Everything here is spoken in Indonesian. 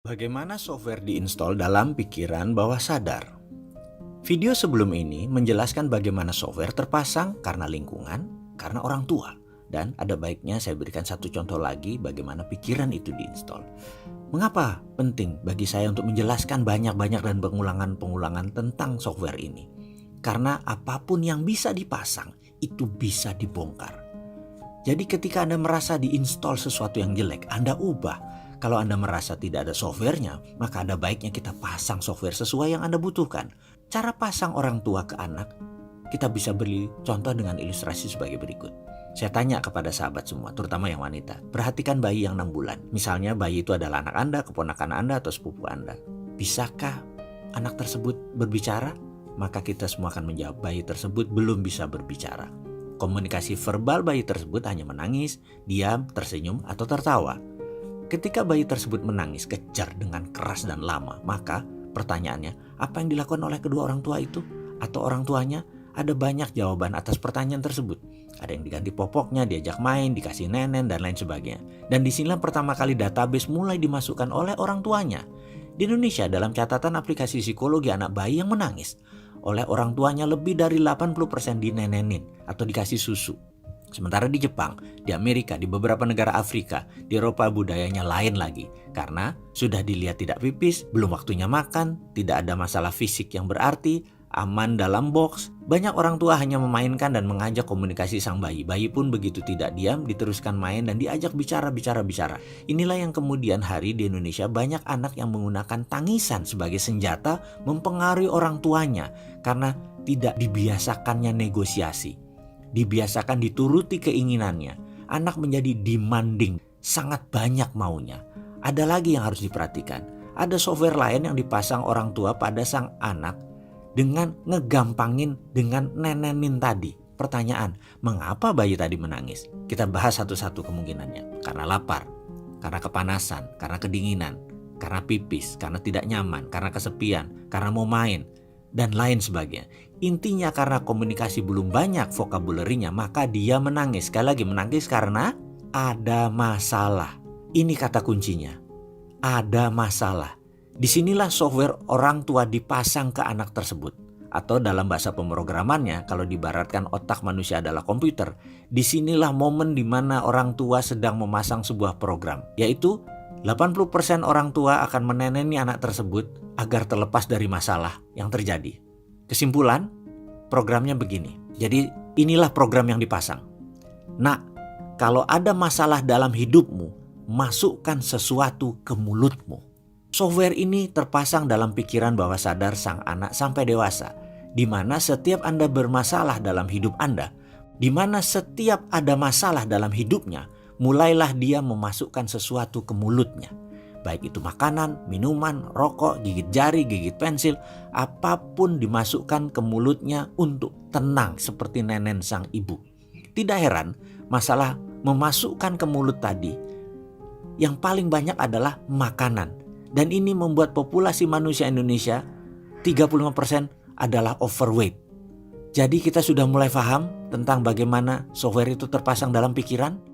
Bagaimana software diinstal dalam pikiran bawah sadar? Video sebelum ini menjelaskan bagaimana software terpasang karena lingkungan, karena orang tua. Dan ada baiknya saya berikan satu contoh lagi bagaimana pikiran itu diinstal. Mengapa penting bagi saya untuk menjelaskan banyak-banyak dan pengulangan-pengulangan tentang software ini? Karena apapun yang bisa dipasang, itu bisa dibongkar. Jadi ketika Anda merasa diinstal sesuatu yang jelek, Anda ubah. Kalau Anda merasa tidak ada softwarenya, maka ada baiknya kita pasang software sesuai yang Anda butuhkan. Cara pasang orang tua ke anak, kita bisa beri contoh dengan ilustrasi sebagai berikut. Saya tanya kepada sahabat semua, terutama yang wanita. Perhatikan bayi yang 6 bulan. Misalnya bayi itu adalah anak Anda, keponakan Anda, atau sepupu Anda. Bisakah anak tersebut berbicara? Maka kita semua akan menjawab bayi tersebut belum bisa berbicara. Komunikasi verbal bayi tersebut hanya menangis, diam, tersenyum, atau tertawa. Ketika bayi tersebut menangis kejar dengan keras dan lama, maka pertanyaannya, apa yang dilakukan oleh kedua orang tua itu? Atau orang tuanya? Ada banyak jawaban atas pertanyaan tersebut. Ada yang diganti popoknya, diajak main, dikasih nenen, dan lain sebagainya. Dan disinilah pertama kali database mulai dimasukkan oleh orang tuanya. Di Indonesia, dalam catatan aplikasi psikologi anak bayi yang menangis oleh orang tuanya lebih dari 80% dinenenin atau dikasih susu. Sementara di Jepang, di Amerika, di beberapa negara Afrika, di Eropa budayanya lain lagi. Karena sudah dilihat tidak pipis, belum waktunya makan, tidak ada masalah fisik yang berarti, aman dalam box. Banyak orang tua hanya memainkan dan mengajak komunikasi sang bayi. Bayi pun begitu tidak diam, diteruskan main dan diajak bicara. Inilah yang kemudian hari di Indonesia banyak anak yang menggunakan tangisan sebagai senjata mempengaruhi orang tuanya. Karena tidak dibiasakannya negosiasi. Dibiasakan dituruti keinginannya, anak menjadi demanding, sangat banyak maunya. Ada lagi yang harus diperhatikan, ada software lain yang dipasang orang tua pada sang anak dengan ngegampangin dengan nenenin tadi. Pertanyaan, mengapa bayi tadi menangis? Kita bahas satu-satu kemungkinannya. Karena lapar, karena kepanasan, karena kedinginan, karena pipis, karena tidak nyaman, karena kesepian, karena mau main, dan lain sebagainya. Intinya karena komunikasi belum banyak vocabulary-nya, maka dia menangis. Sekali lagi menangis karena ada masalah. Ini kata kuncinya. Ada masalah. Disinilah software orang tua dipasang ke anak tersebut. Atau dalam bahasa pemrogramannya, kalau diibaratkan otak manusia adalah komputer, disinilah momen di mana orang tua sedang memasang sebuah program. Yaitu 80% orang tua akan meneneni anak tersebut agar terlepas dari masalah yang terjadi. Kesimpulan, programnya begini. Jadi inilah program yang dipasang. Nak, kalau ada masalah dalam hidupmu, masukkan sesuatu ke mulutmu. Software ini terpasang dalam pikiran bawah sadar sang anak sampai dewasa, di mana setiap Anda bermasalah dalam hidup Anda, di mana setiap ada masalah dalam hidupnya, mulailah dia memasukkan sesuatu ke mulutnya. Baik itu makanan, minuman, rokok, gigit jari, gigit pensil, apapun dimasukkan ke mulutnya untuk tenang seperti nenen sang ibu. Tidak heran, masalah memasukkan ke mulut tadi yang paling banyak adalah makanan. Dan ini membuat populasi manusia Indonesia 35% adalah overweight. Jadi kita sudah mulai paham tentang bagaimana software itu terpasang dalam pikiran.